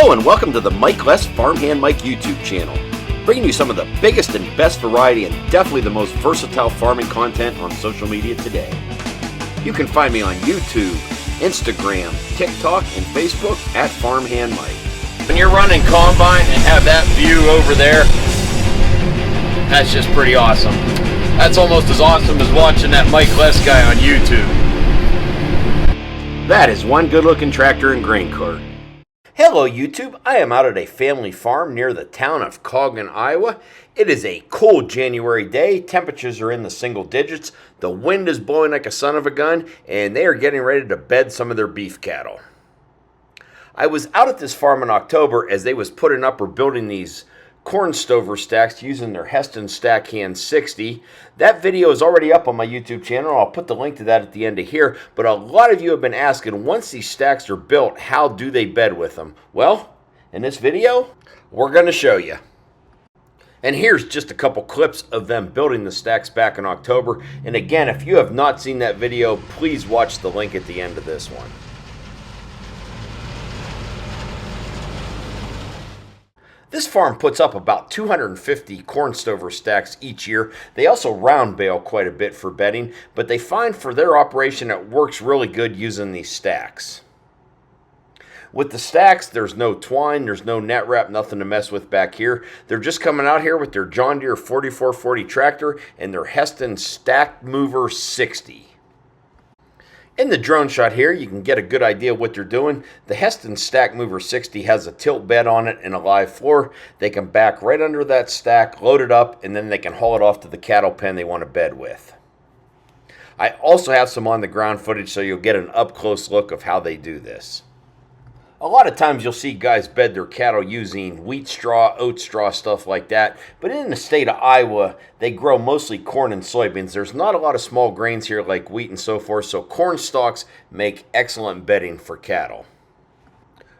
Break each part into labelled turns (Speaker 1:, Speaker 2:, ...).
Speaker 1: Hello and welcome to the Mike Less Farmhand Mike YouTube channel, bringing you some of the biggest and best variety and definitely the most versatile farming content on social media today. You can find me on YouTube, Instagram, TikTok, and Facebook at Farmhand Mike. When you're running combine and have that view over there, that's just pretty awesome. That's almost as awesome as watching that Mike Less guy on YouTube. That is one good-looking tractor and grain cart. Hello YouTube, I am out at a family farm near the town of Coggon, Iowa. It is a cold January day, temperatures are in the single digits, the wind is blowing like a son of a gun, and they are getting ready to bed some of their beef cattle. I was out at this farm in October as they was putting up or building these corn stover stacks using their Hesston Stakhand 60. That video is already up on my YouTube channel. I'll put the link to that at the end of here. But a lot of you have been asking, once these stacks are built, how do they bed with them? Well, in this video, we're going to show you. And here's just a couple clips of them building the stacks back in October. And again, if you have not seen that video, please watch the link at the end of this one. This farm puts up about 250 corn stover stacks each year. They also round bale quite a bit for bedding, but they find for their operation it works really good using these stacks. With the stacks, there's no twine, there's no net wrap, nothing to mess with back here. They're just coming out here with their John Deere 4440 tractor and their Hesston Stack Mover 60. In the drone shot here, you can get a good idea of what they're doing. The Hesston Stack Mover 60 has a tilt bed on it and a live floor. They can back right under that stack, load it up, and then they can haul it off to the cattle pen they want to bed with. I also have some on the ground footage so you'll get an up-close look of how they do this. A lot of times you'll see guys bed their cattle using wheat straw, oat straw, stuff like that. But in the state of Iowa, they grow mostly corn and soybeans. There's not a lot of small grains here like wheat and so forth, so corn stalks make excellent bedding for cattle.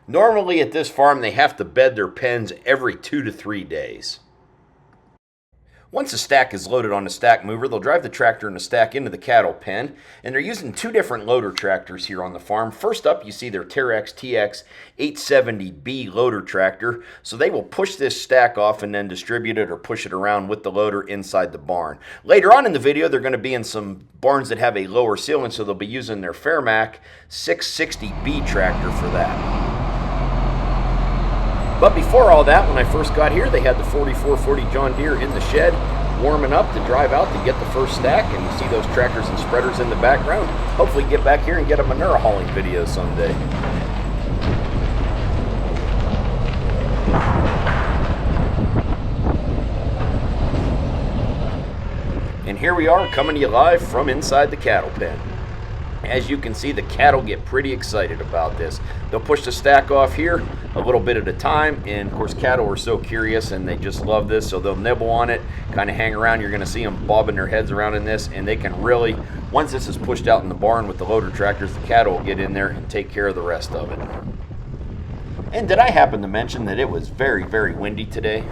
Speaker 1: Normally at this farm, they have to bed their pens every 2 to 3 days. Once a stack is loaded on the stack mover, they'll drive the tractor and the stack into the cattle pen, and they're using two different loader tractors here on the farm. First up, you see their Terex TX 870B loader tractor, so they will push this stack off and then distribute it or push it around with the loader inside the barn. Later on in the video, they're going to be in some barns that have a lower ceiling, so they'll be using their Fermec 660B tractor for that. But before all that, when I first got here, they had the 4440 John Deere in the shed, warming up to drive out to get the first stack, and you see those tractors and spreaders in the background. Hopefully get back here and get a manure hauling video someday. And here we are coming to you live from inside the cattle pen. As you can see, the cattle get pretty excited about this. They'll push the stack off here a little bit at a time, and of course cattle are so curious and they just love this, so they'll nibble on it, kind of hang around. You're going to see them bobbing their heads around in this, and they can really, once this is pushed out in the barn with the loader tractors, the cattle will get in there and take care of the rest of it. And did I happen to mention that it was very, very windy today?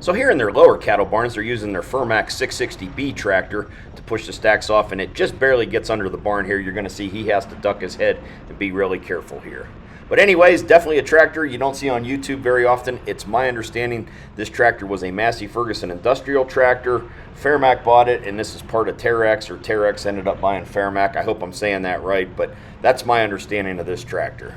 Speaker 1: So here in their lower cattle barns, they're using their Fermec 660B tractor to push the stacks off, and it just barely gets under the barn here. You're going to see he has to duck his head and be really careful here. But anyways, definitely a tractor you don't see on YouTube very often. It's my understanding this tractor was a Massey Ferguson industrial tractor. Fermec bought it, and this is part of Terex, or Terex ended up buying Fermec. I hope I'm saying that right, but that's my understanding of this tractor.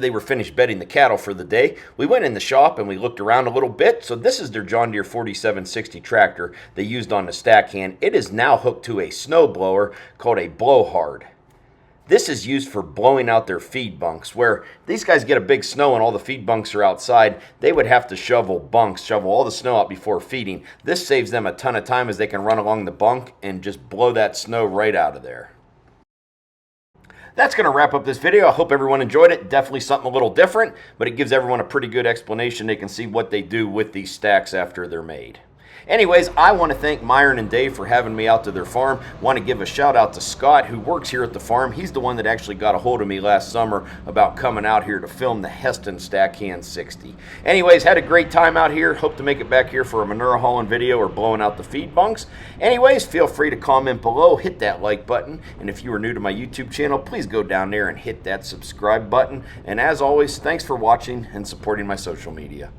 Speaker 1: they were finished bedding the cattle for the day, we went in the shop and we looked around a little bit. So this is their John Deere 4760 tractor they used on the Stakhand. It is now hooked to a snowblower called a blowhard. This is used for blowing out their feed bunks, where these guys get a big snow and all the feed bunks are outside. They would have to shovel all the snow out before feeding. This saves them a ton of time, as they can run along the bunk and just blow that snow right out of there. That's going to wrap up this video. I hope everyone enjoyed it. Definitely something a little different, but it gives everyone a pretty good explanation. They can see what they do with these stacks after they're made. Anyways, I want to thank Myron and Dave for having me out to their farm. Want to give a shout out to Scott, who works here at the farm. He's the one that actually got a hold of me last summer about coming out here to film the Hesston Stakhand 60. Anyways, had a great time out here. Hope to make it back here for a manure hauling video or blowing out the feed bunks. Anyways, feel free to comment below, hit that like button, and if you are new to my YouTube channel, please go down there and hit that subscribe button. And as always, thanks for watching and supporting my social media.